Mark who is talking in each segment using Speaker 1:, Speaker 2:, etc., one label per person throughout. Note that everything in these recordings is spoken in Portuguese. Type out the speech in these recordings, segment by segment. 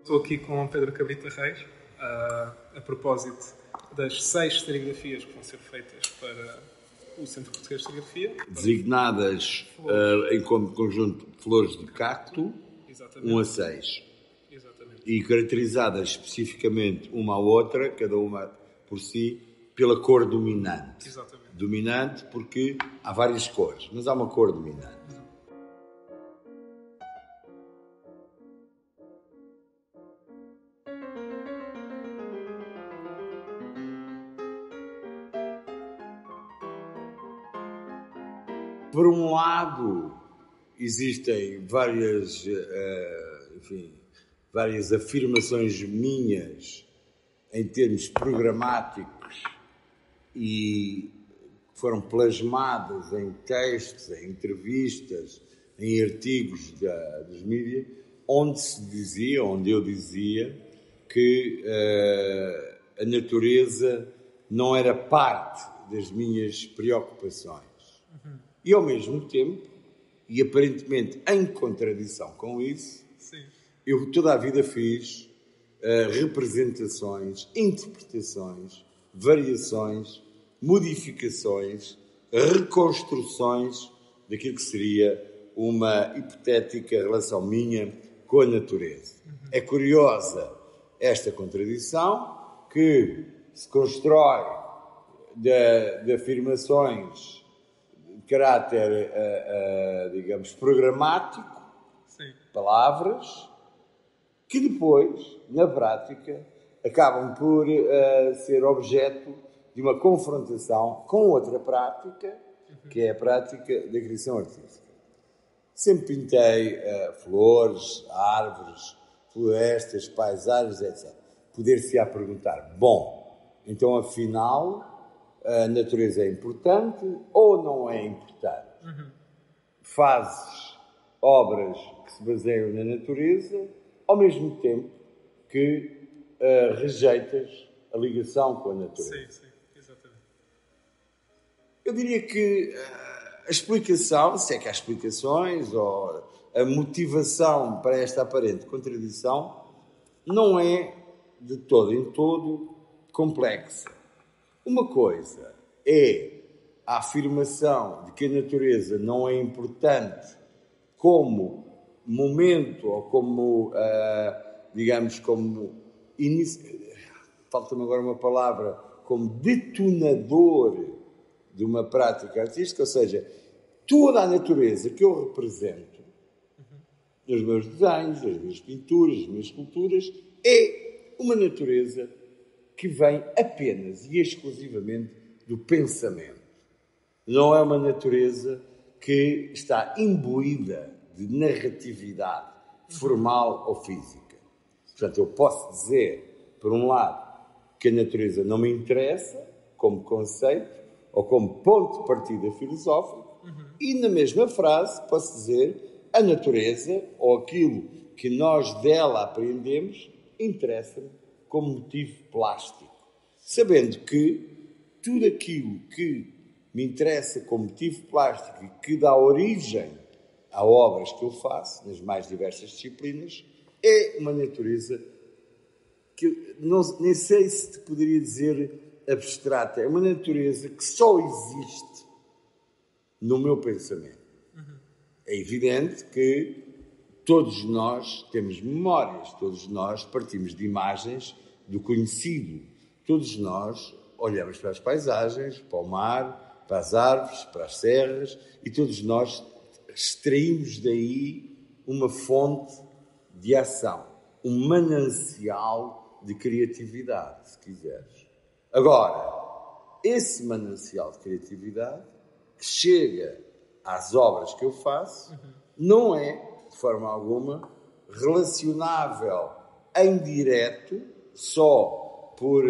Speaker 1: Estou aqui com Pedro Cabrita Reis, a propósito das 6 serigrafias que vão ser feitas para o Centro Português de Serigrafia.
Speaker 2: Designadas em conjunto de flores de cacto,
Speaker 1: Exatamente.
Speaker 2: 1 a 6.
Speaker 1: Exatamente.
Speaker 2: E caracterizadas especificamente uma à outra, cada uma por si, pela cor dominante.
Speaker 1: Exatamente.
Speaker 2: Dominante porque há várias cores, mas há uma cor dominante. Por um lado, existem várias afirmações minhas em termos programáticos e foram plasmadas em textos, em entrevistas, em artigos dos mídias, onde eu dizia que a natureza não era parte das minhas preocupações. E, ao mesmo tempo, e aparentemente em contradição com isso,
Speaker 1: Sim.
Speaker 2: eu toda a vida fiz representações, interpretações, variações, modificações, reconstruções daquilo que seria uma hipotética relação minha com a natureza. É curiosa esta contradição que se constrói de afirmações de caráter, digamos, programático,
Speaker 1: Sim.
Speaker 2: palavras, que depois, na prática, acabam por ser objeto de uma confrontação com outra prática, que é a prática da criação artística. Sempre pintei flores, árvores, florestas, paisagens, etc. Poder-se-á perguntar, bom, então afinal a natureza é importante ou não é importante? Fazes obras que se baseiam na natureza, ao mesmo tempo que rejeitas a ligação com a natureza.
Speaker 1: Sim, exatamente.
Speaker 2: Eu diria que a explicação, se é que há explicações, ou a motivação para esta aparente contradição, não é de todo em todo complexa. Uma coisa é a afirmação de que a natureza não é importante como momento ou como, digamos, como falta-me agora uma palavra, como detonador de uma prática artística, ou seja, toda a natureza que eu represento nos meus desenhos, nas minhas pinturas, nas minhas esculturas, é uma natureza que vem apenas e exclusivamente do pensamento. Não é uma natureza que está imbuída de narratividade formal ou física. Portanto, eu posso dizer, por um lado, que a natureza não me interessa como conceito ou como ponto de partida filosófico, e na mesma frase posso dizer a natureza ou aquilo que nós dela aprendemos interessa-me como motivo plástico, sabendo que tudo aquilo que me interessa como motivo plástico e que dá origem a obras que eu faço nas mais diversas disciplinas é uma natureza que nem sei se te poderia dizer abstrata, é uma natureza que só existe no meu pensamento. É evidente que todos nós temos memórias, todos nós partimos de imagens do conhecido, todos nós olhamos para as paisagens, para o mar, para as árvores, para as serras, e todos nós extraímos daí uma fonte de ação, um manancial de criatividade, se quiseres. Agora, esse manancial de criatividade que chega às obras que eu faço não é, de forma alguma, relacionável em direto, só por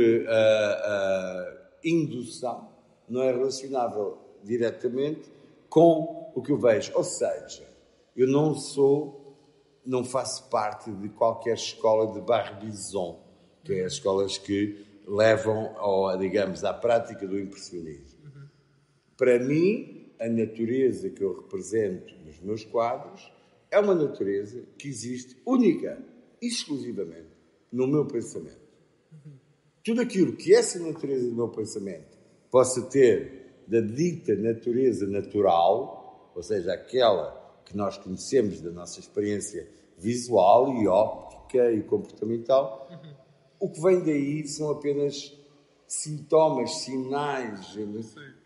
Speaker 2: indução, não é relacionável diretamente com o que eu vejo. Ou seja, eu não faço parte de qualquer escola de Barbizon, que é as escolas que levam, digamos, à prática do impressionismo. Para mim, a natureza que eu represento nos meus quadros é uma natureza que existe única, exclusivamente, no meu pensamento. Tudo aquilo que essa natureza do meu pensamento possa ter da dita natureza natural, ou seja, aquela que nós conhecemos da nossa experiência visual e óptica e comportamental, o que vem daí são apenas sintomas, sinais,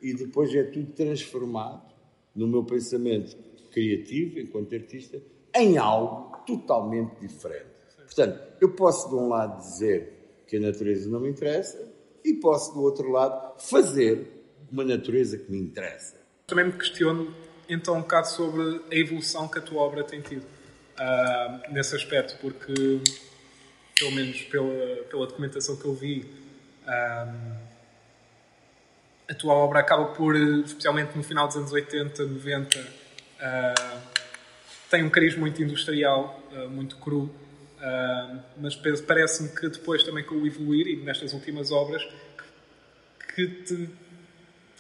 Speaker 2: e depois é tudo transformado no meu pensamento criativo, enquanto artista, em algo totalmente diferente. Portanto, eu posso de um lado dizer que a natureza não me interessa e posso do outro lado fazer uma natureza que me interessa.
Speaker 1: Também me questiono então um bocado sobre a evolução que a tua obra tem tido nesse aspecto, porque pelo menos pela documentação que eu vi, a tua obra acaba por, especialmente no final dos anos 80, 90, tem um cariz muito industrial, muito cru, mas parece-me que depois também com o evoluir e nestas últimas obras que te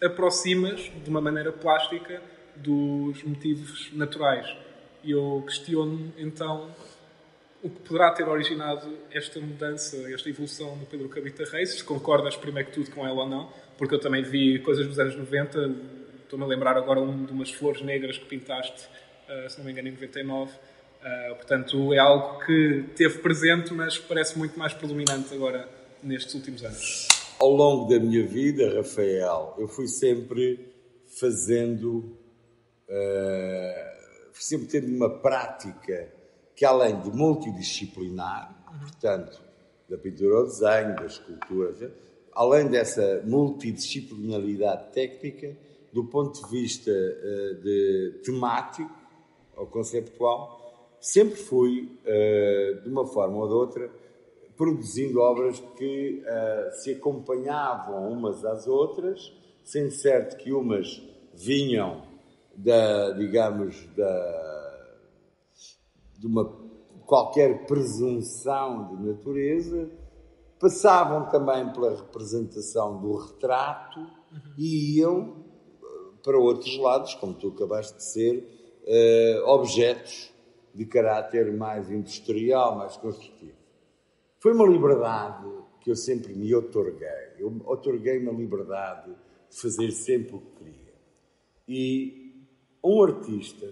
Speaker 1: aproximas de uma maneira plástica dos motivos naturais. E eu questiono então o que poderá ter originado esta mudança, esta evolução no Pedro Cabrita Reis, se concordas primeiro que tudo com ela ou não, porque eu também vi coisas dos anos 90, estou-me a lembrar agora de umas flores negras que pintaste, se não me engano, em 99. Portanto, é algo que teve presente, mas parece muito mais predominante agora nestes últimos anos.
Speaker 2: Ao longo da minha vida, Rafael, eu fui sempre fazendo, sempre tendo uma prática que, além de multidisciplinar, portanto, da pintura ao desenho, da escultura, além dessa multidisciplinaridade técnica, do ponto de vista de temático ou conceptual, sempre fui, de uma forma ou de outra, produzindo obras que se acompanhavam umas às outras, sendo certo que umas vinham de uma qualquer presunção de natureza, passavam também pela representação do retrato e iam para outros lados, como tu acabaste de ser, objetos de caráter mais industrial, mais construtivo. Foi uma liberdade que eu sempre me otorguei. Eu otorguei-me a liberdade de fazer sempre o que queria. E um artista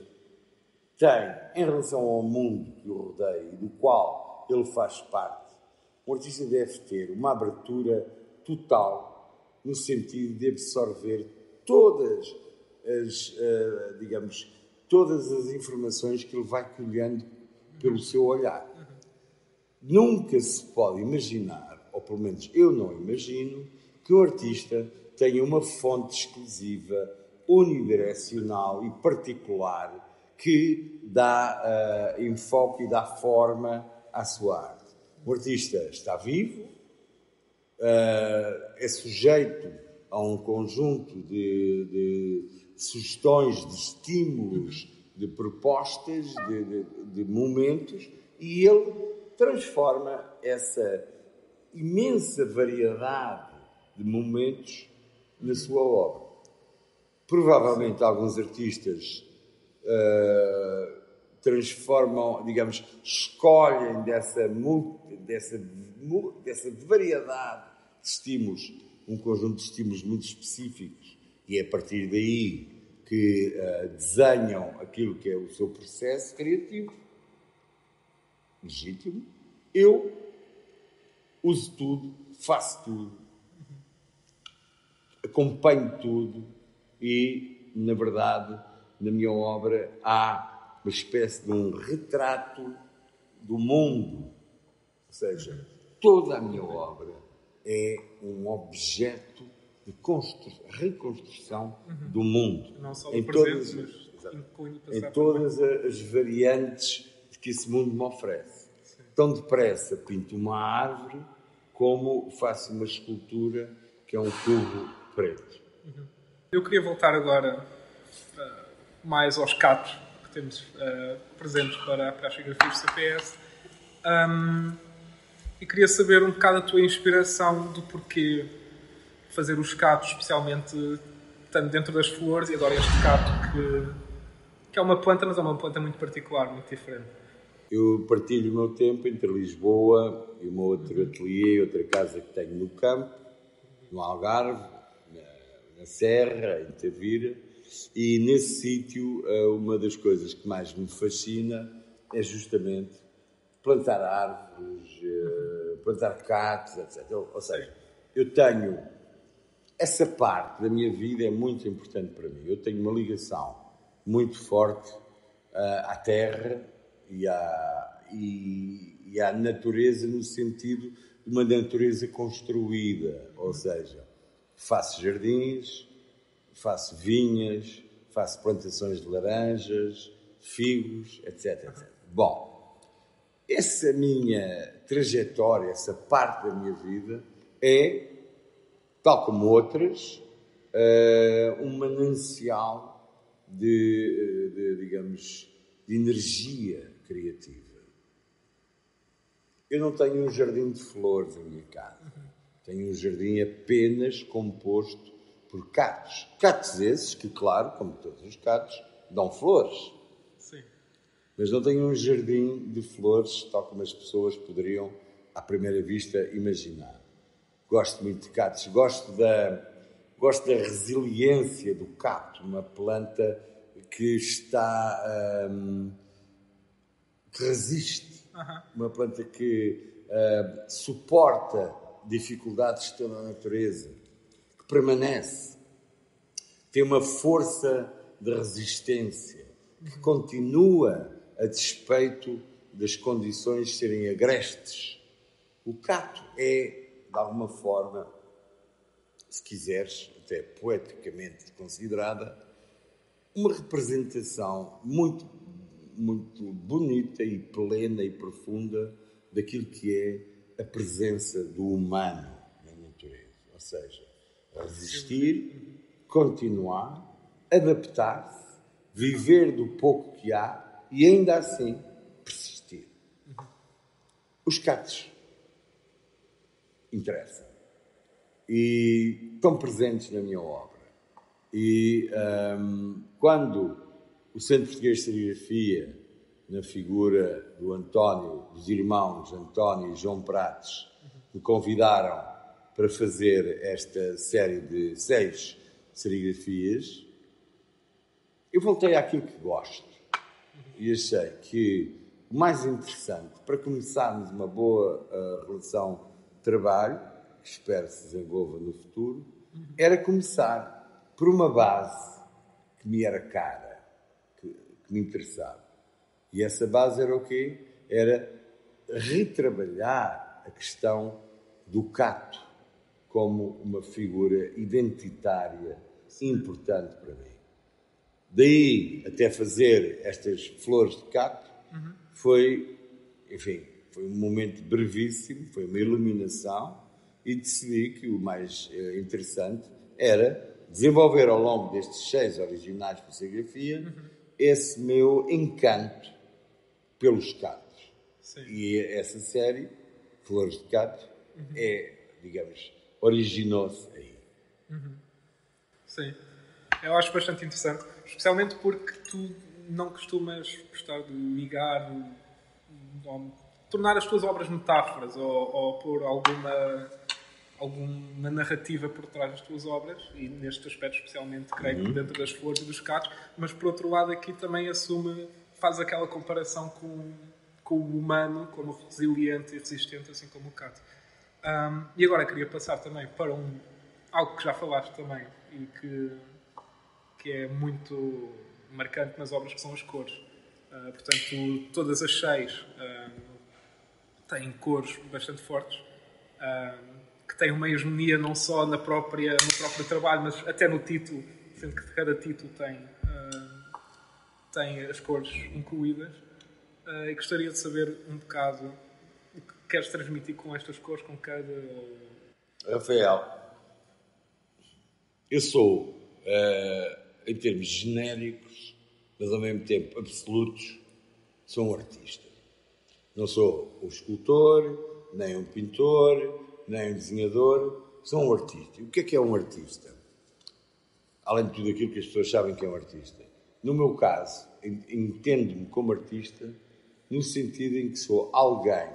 Speaker 2: tem, em relação ao mundo que o rodeia e do qual ele faz parte, um artista deve ter uma abertura total no sentido de absorver todas as informações que ele vai colhendo pelo seu olhar. Nunca se pode imaginar, ou pelo menos eu não imagino, que um artista tenha uma fonte exclusiva, unidirecional e particular que dá enfoque e dá forma à sua arte. O artista está vivo, é sujeito a um conjunto de sugestões, de estímulos, de propostas, de momentos, e ele transforma essa imensa variedade de momentos na sua obra. Provavelmente alguns artistas transformam, escolhem dessa variedade de estímulos, um conjunto de estímulos muito específicos, e é a partir daí que desenham aquilo que é o seu processo criativo, legítimo. Eu uso tudo, faço tudo, acompanho tudo e, na verdade, na minha obra há uma espécie de um retrato do mundo. Ou seja, toda a minha obra é um objeto de reconstrução do mundo.
Speaker 1: Não só do presente, mas incluindo o passado.
Speaker 2: Em todas as variantes que esse mundo me oferece. Sim. Tão depressa pinto uma árvore como faço uma escultura que é um cubo preto.
Speaker 1: Eu queria voltar agora mais aos catos que temos presentes para as fotografias do CPS e queria saber um bocado a tua inspiração do porquê fazer os catos, especialmente estando dentro das flores, e adoro este cacto que é uma planta, mas é uma planta muito particular, muito diferente.
Speaker 2: Eu partilho o meu tempo entre Lisboa e o meu outro ateliê, outra casa que tenho no campo, no Algarve, na Serra, em Tavira, e nesse sítio uma das coisas que mais me fascina é justamente plantar árvores, plantar cactos, etc. Ou seja, eu tenho... Essa parte da minha vida é muito importante para mim. Eu tenho uma ligação muito forte à terra e à natureza, no sentido de uma natureza construída. Ou seja, faço jardins, faço vinhas, faço plantações de laranjas, figos, etc, etc. Bom, essa minha trajetória, essa parte da minha vida é, tal como outras, um manancial digamos, de energia criativa. Eu não tenho um jardim de flores na minha casa. Tenho um jardim apenas composto por cactos. Cactos esses que, claro, como todos os cactos, dão flores.
Speaker 1: Sim.
Speaker 2: Mas não tenho um jardim de flores tal como as pessoas poderiam, à primeira vista, imaginar. Gosto muito de cactos. Gosto da resiliência do cacto, uma planta que está... que resiste. Uma planta que suporta dificuldades que estão na natureza, que permanece, tem uma força de resistência, que continua a despeito das condições serem agrestes. O cacto é, de alguma forma, se quiseres, até poeticamente considerada, uma representação muito, muito bonita e plena e profunda daquilo que é a presença do humano na natureza. Ou seja, resistir, continuar, adaptar-se, viver do pouco que há e ainda assim persistir. Os cactos interessam e estão presentes na minha obra. E quando o Centro Português de Serigrafia, na figura do António, dos irmãos António e João Prates, me convidaram para fazer esta série de 6 serigrafias, eu voltei àquilo que gosto e achei que o mais interessante para começarmos uma boa relação de trabalho, que espero se desenvolva no futuro, era começar por uma base que me era cara, que me interessava. E essa base era o quê? Era retrabalhar a questão do cacto como uma figura identitária importante para mim. Daí até fazer estas flores de cacto foi um momento brevíssimo, foi uma iluminação e decidi que o mais interessante era desenvolver ao longo destes 6 originais de serigrafia esse meu encanto pelos cactos.
Speaker 1: Sim.
Speaker 2: E essa série, Flores de Cacto, originou-se aí.
Speaker 1: Sim. Eu acho bastante interessante, especialmente porque tu não costumas gostar de ligar, ou tornar as tuas obras metáforas ou pôr alguma narrativa por trás das tuas obras, e neste aspecto especialmente, creio que dentro das flores e dos cactos, mas por outro lado aqui também faz aquela comparação com o humano como resiliente e resistente, assim como o cacto. E agora queria passar também para algo que já falaste também e que é muito marcante nas obras, que são as cores. Portanto, todas as 6 têm cores bastante fortes, que têm uma hegemonia não só no próprio trabalho, mas até no título, sendo que cada título tem as cores incluídas. E gostaria de saber um bocado o que queres transmitir com estas cores, com cada...
Speaker 2: Rafael, eu sou, em termos genéricos, mas ao mesmo tempo absolutos, sou um artista. Não sou um escultor, nem um pintor, nem um desenhador, sou um artista. E o que é um artista? além de tudo aquilo que as pessoas sabem que é um artista. No meu caso, entendo-me como artista no sentido em que sou alguém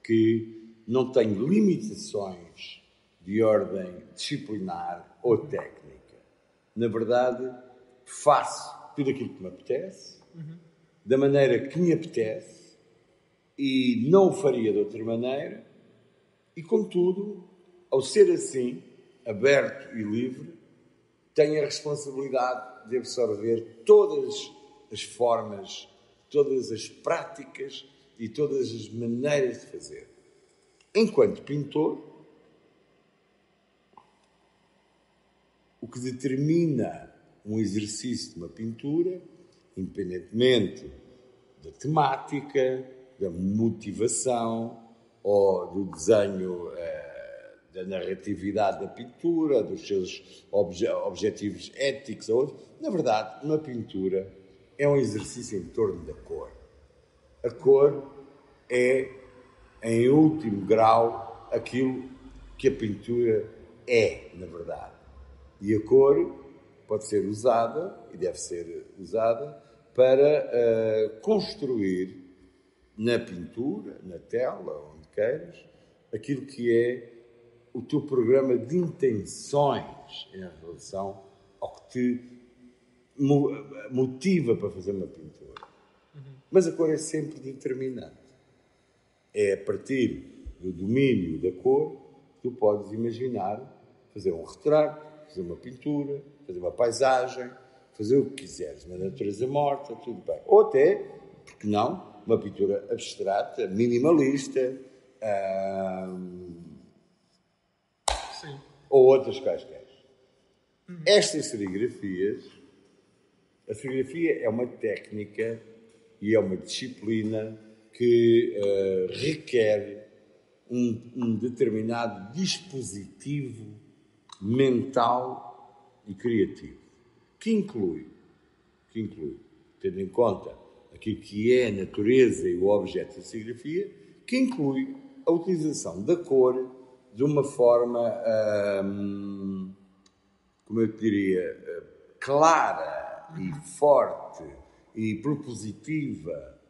Speaker 2: que não tem limitações de ordem disciplinar ou técnica. Na verdade, faço tudo aquilo que me apetece, da maneira que me apetece, e não o faria de outra maneira, e contudo, ao ser assim, aberto e livre, tenho a responsabilidade de absorver todas as formas, todas as práticas e todas as maneiras de fazer. Enquanto pintor, o que determina um exercício de uma pintura, independentemente da temática, da motivação ou do desenho, da narratividade da pintura, dos seus objetivos éticos ou outros, na verdade, uma pintura é um exercício em torno da cor. A cor é, em último grau, aquilo que a pintura é, na verdade. E a cor pode ser usada, e deve ser usada, para construir na pintura, na tela, onde queiras, aquilo que é o teu programa de intenções em relação ao que te motiva para fazer uma pintura. Mas a cor é sempre determinante. É a partir do domínio da cor que tu podes imaginar fazer um retrato, fazer uma pintura, fazer uma paisagem, fazer o que quiseres, uma natureza morta, tudo bem. Ou até, porque não, uma pintura abstrata, minimalista,
Speaker 1: Sim.
Speaker 2: ou outras quaisquer. Estas serigrafias, a serigrafia é uma técnica e é uma disciplina que requer um determinado dispositivo mental e criativo, que inclui, tendo em conta aquilo que é a natureza e o objeto da serigrafia, que inclui a utilização da cor de uma forma, como eu te diria, clara e forte e propositiva.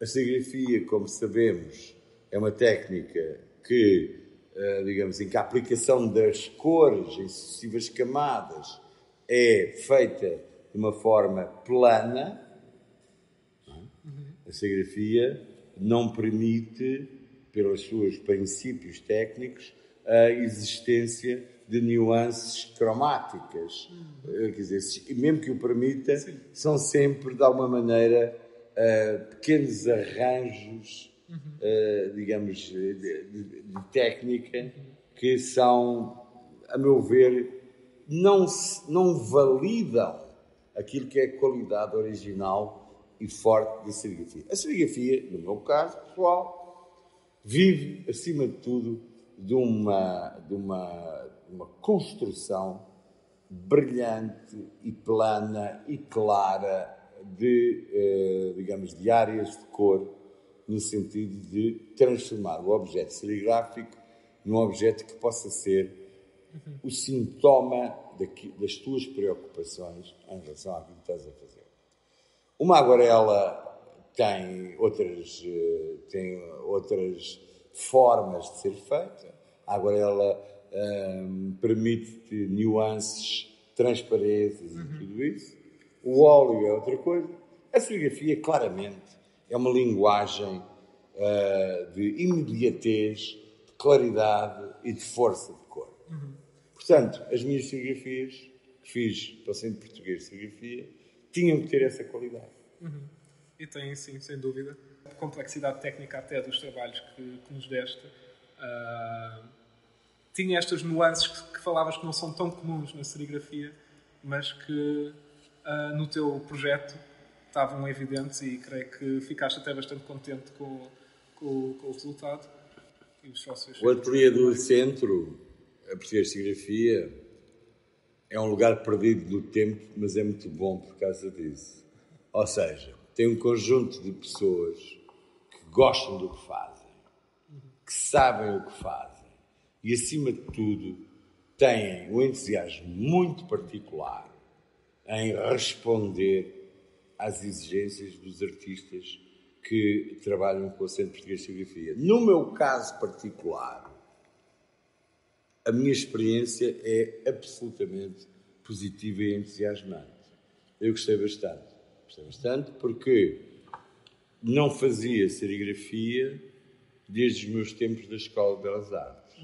Speaker 2: A serigrafia, como sabemos, é uma técnica que, digamos, em que a aplicação das cores em sucessivas camadas é feita de uma forma plana. A serigrafia não permite, pelos seus princípios técnicos, a existência de nuances cromáticas. Quer dizer, mesmo que o permita, são sempre, de alguma maneira, pequenos arranjos, digamos, de técnica, que são, a meu ver, não validam aquilo que é a qualidade original e forte da serigrafia. A serigrafia, no meu caso, pessoal, vive, acima de tudo, de uma construção brilhante e plana e clara de, digamos, de áreas de cor, no sentido de transformar o objeto serigráfico num objeto que possa ser o sintoma das tuas preocupações em relação àquilo que estás a fazer. Uma aguarela tem outras formas de ser feita. A aguarela permite-te nuances, transparências e tudo isso. O óleo é outra coisa. A serigrafia, claramente, é uma linguagem de imediatez, de claridade e de força de cor. Portanto, as minhas serigrafias, que fiz para o Centro Português de Serigrafia, tinham que ter essa qualidade.
Speaker 1: E tem, sim, sem dúvida. A complexidade técnica até dos trabalhos que nos deste tinha estas nuances que falavas que não são tão comuns na serigrafia, mas que no teu projeto estavam evidentes, e creio que ficaste até bastante contente com o resultado. E os sócios.
Speaker 2: O ateliê do centro, a Português de Serigrafia, é um lugar perdido no tempo, mas é muito bom por causa disso. Ou seja, tem um conjunto de pessoas que gostam do que fazem, que sabem o que fazem e, acima de tudo, têm um entusiasmo muito particular em responder às exigências dos artistas que trabalham com o Centro Português de Serigrafia. No meu caso particular, a minha experiência é absolutamente positiva e entusiasmante. Eu gostei bastante. Gostei bastante porque não fazia serigrafia desde os meus tempos da Escola de Belas Artes,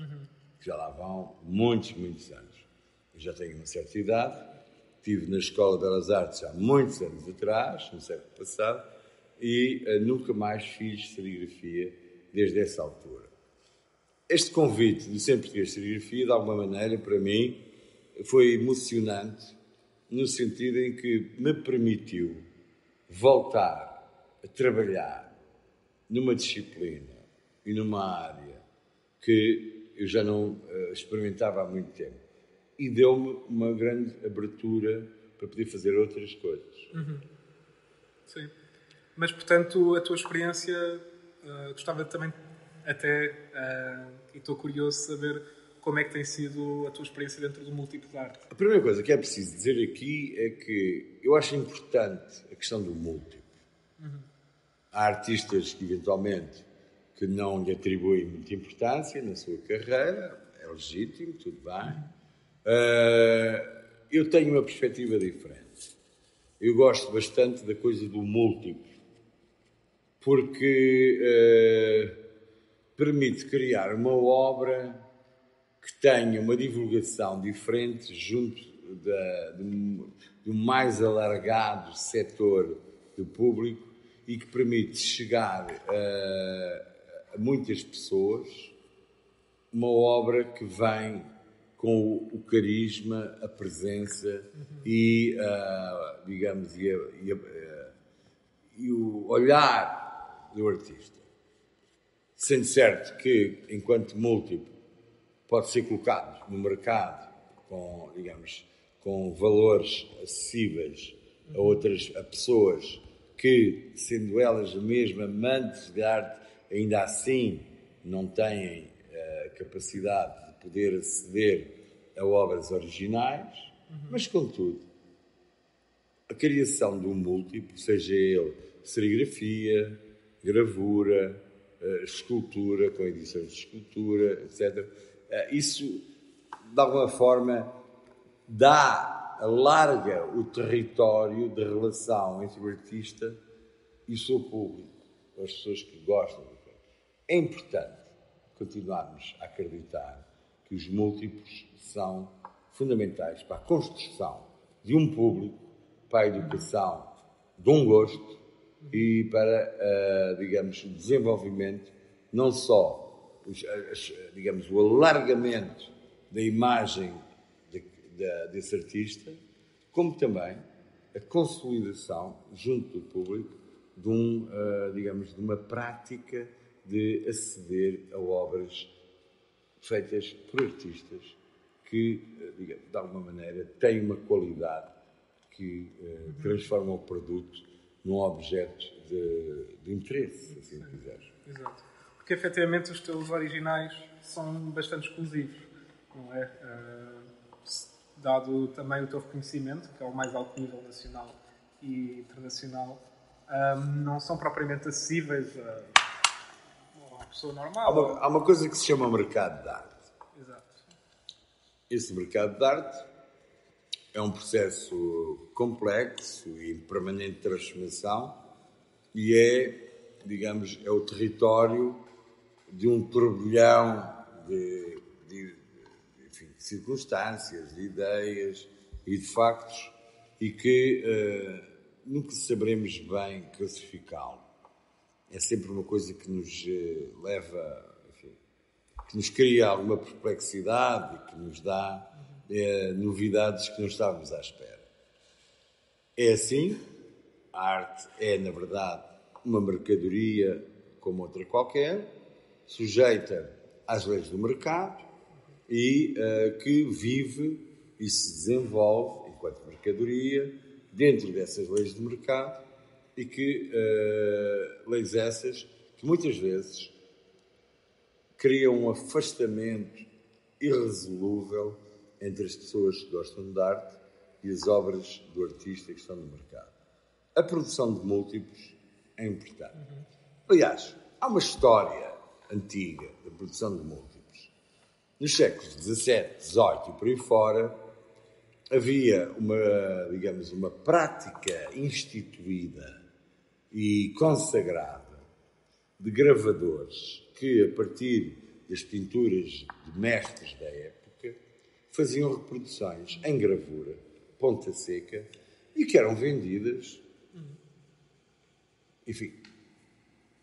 Speaker 2: que já lá vão muitos anos. Eu já tenho uma certa idade, estive na Escola de Belas Artes há muitos anos atrás, no século passado, e nunca mais fiz serigrafia desde essa altura. Este convite do Centro Português de Serigrafia, de alguma maneira, para mim, foi emocionante, no sentido em que me permitiu voltar a trabalhar numa disciplina e numa área que eu já não experimentava há muito tempo. E deu-me uma grande abertura para poder fazer outras coisas.
Speaker 1: Sim. Mas, portanto, a tua experiência, gostava também até, e estou curioso de saber como é que tem sido a tua experiência dentro do múltiplo de arte.
Speaker 2: A primeira coisa que é preciso dizer aqui é que eu acho importante a questão do múltiplo. Há artistas que, eventualmente, que não lhe atribuem muita importância na sua carreira, é legítimo, tudo bem. Eu tenho uma perspectiva diferente. Eu gosto bastante da coisa do múltiplo, porque permite criar uma obra que tenha uma divulgação diferente junto do mais alargado setor do público e que permite chegar a muitas pessoas uma obra que vem com o carisma, a presença e, digamos, e o olhar do artista. Sendo certo que, enquanto múltiplo, pode ser colocado no mercado com, digamos, com valores acessíveis a pessoas que, sendo elas mesmas amantes de arte, ainda assim não têm a capacidade de poder aceder a obras originais, mas, contudo, a criação de um múltiplo, seja ele serigrafia, gravura, escultura, com edições de escultura, etc., isso, de alguma forma, alarga o território de relação entre o artista e o seu público, as pessoas que gostam do que é importante continuarmos a acreditar que os múltiplos são fundamentais para a construção de um público, para a educação de um gosto e para, digamos, o desenvolvimento, não só, digamos, o alargamento da imagem desse artista, como também a consolidação junto do público digamos, de uma prática de aceder a obras feitas por artistas que, digamos, de alguma maneira, têm uma qualidade que transforma o produto num objeto de interesse, assim quiseres.
Speaker 1: Exato. Porque, efetivamente, os teus originais são bastante exclusivos, não é? Dado também o teu reconhecimento, que é o mais alto nível nacional e internacional, não são propriamente acessíveis a uma pessoa normal.
Speaker 2: Há uma coisa que se chama mercado de arte.
Speaker 1: Exato.
Speaker 2: Esse mercado de arte é um processo complexo e em permanente transformação e digamos, é o território de um turbilhão de circunstâncias, de ideias e de factos e que nunca saberemos bem classificá-lo. É sempre uma coisa que nos leva, enfim, que nos cria alguma perplexidade e que nos dá novidades que não estávamos à espera. É assim, a arte é, na verdade, uma mercadoria como outra qualquer, sujeita às leis do mercado e que vive e se desenvolve enquanto mercadoria dentro dessas leis de mercado e que leis essas que muitas vezes criam um afastamento irresolúvel entre as pessoas que gostam de arte e as obras do artista que estão no mercado. A produção de múltiplos é importante. Aliás, há uma história antiga da produção de múltiplos. Nos séculos XVII, XVIII e por aí fora, havia uma prática instituída e consagrada de gravadores que, a partir das pinturas de mestres da época, faziam reproduções em gravura, ponta seca, e que eram vendidas, enfim,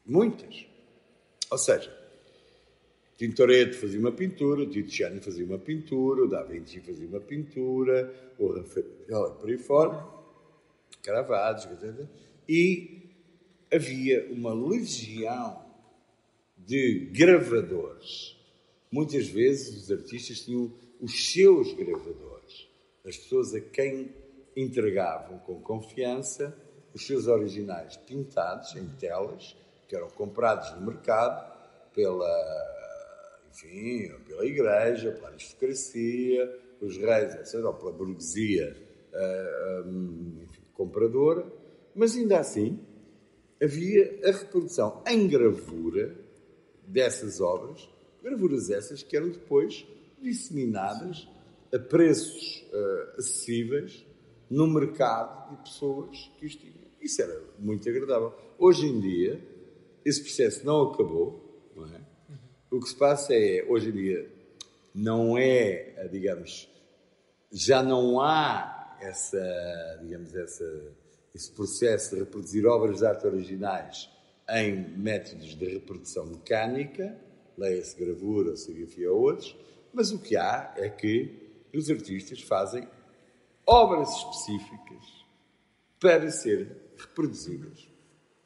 Speaker 2: muitas. Ou seja, Tintoretto fazia uma pintura, o Tiziano fazia uma pintura, o Da Vinci fazia uma pintura, o Rafael por aí fora, Caravaggio, etc. E havia uma legião de gravadores. Muitas vezes os artistas tinham os seus gravadores, as pessoas a quem entregavam com confiança os seus originais pintados em telas, que eram comprados no mercado pela igreja, pela aristocracia, pelos reis, etc., ou pela burguesia compradora, mas ainda assim havia a reprodução em gravura dessas obras, gravuras essas que eram depois disseminadas a preços acessíveis no mercado de pessoas que os tinham. Isso era muito agradável. Hoje em dia, esse processo não acabou, não é? O que se passa é, hoje em dia, não é, digamos, já não há esse processo de reproduzir obras de arte originais em métodos de reprodução mecânica, leia-se gravura, serigrafia ou outros, mas o que há é que os artistas fazem obras específicas para serem reproduzidas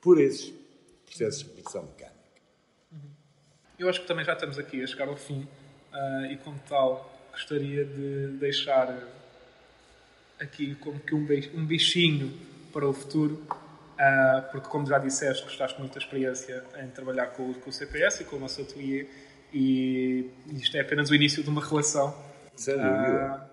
Speaker 2: por esses processos de reprodução mecânica.
Speaker 1: Eu acho que também já estamos aqui a chegar ao fim e, como tal, gostaria de deixar aqui como que um bichinho para o futuro, porque, como já disseste, gostaste muito da experiência em trabalhar com o CPS e com o nosso ateliê, e isto é apenas o início de uma relação.
Speaker 2: Sem dúvida.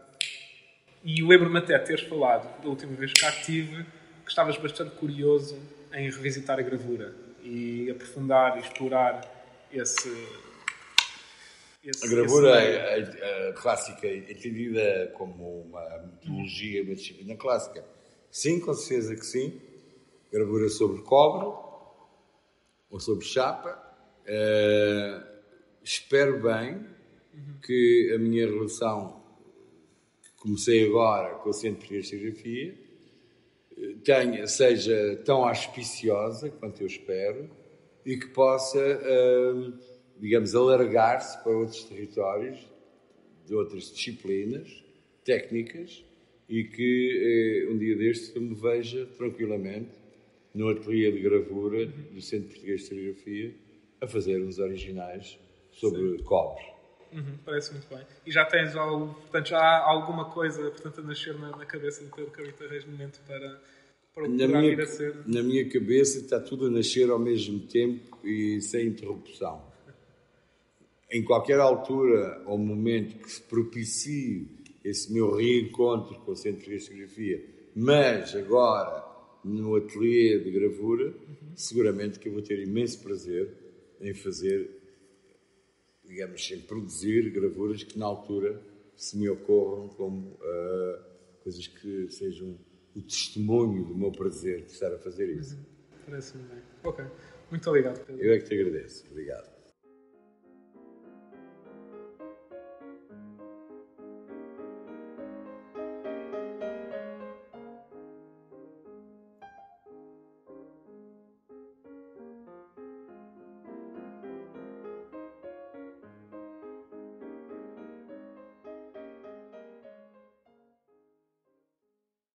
Speaker 1: E lembro-me até teres falado, da última vez que cá estive, que estavas bastante curioso em revisitar a gravura e aprofundar e explorar
Speaker 2: a gravura clássica, entendida como uma metodologia, uma disciplina clássica. Sim, com certeza que sim. Gravura sobre cobre ou sobre chapa. Espero bem que a minha relação, que comecei agora com o Centro Português de Serigrafia, seja tão auspiciosa quanto eu espero e que possa, alargar-se para outros territórios, de outras disciplinas, técnicas, e que um dia destes eu me veja tranquilamente no ateliê de gravura do Centro Português de Serigrafia a fazer uns originais sobre cobre.
Speaker 1: Parece muito bem. E já tens já há alguma coisa, portanto, a nascer na cabeça do Pedro Carita Reis no momento para o que poderá vir a ser?
Speaker 2: Na minha cabeça está tudo a nascer ao mesmo tempo e sem interrupção. Em qualquer altura ou momento que se propicie esse meu reencontro com o Centro Português de Serigrafia, mas agora no ateliê de gravura, seguramente que eu vou ter imenso prazer em fazer, em produzir gravuras que na altura se me ocorram como coisas que sejam o testemunho do meu prazer de estar a fazer isso.
Speaker 1: Parece-me bem. Ok. Muito obrigado, Pedro.
Speaker 2: Eu é que te agradeço. Obrigado.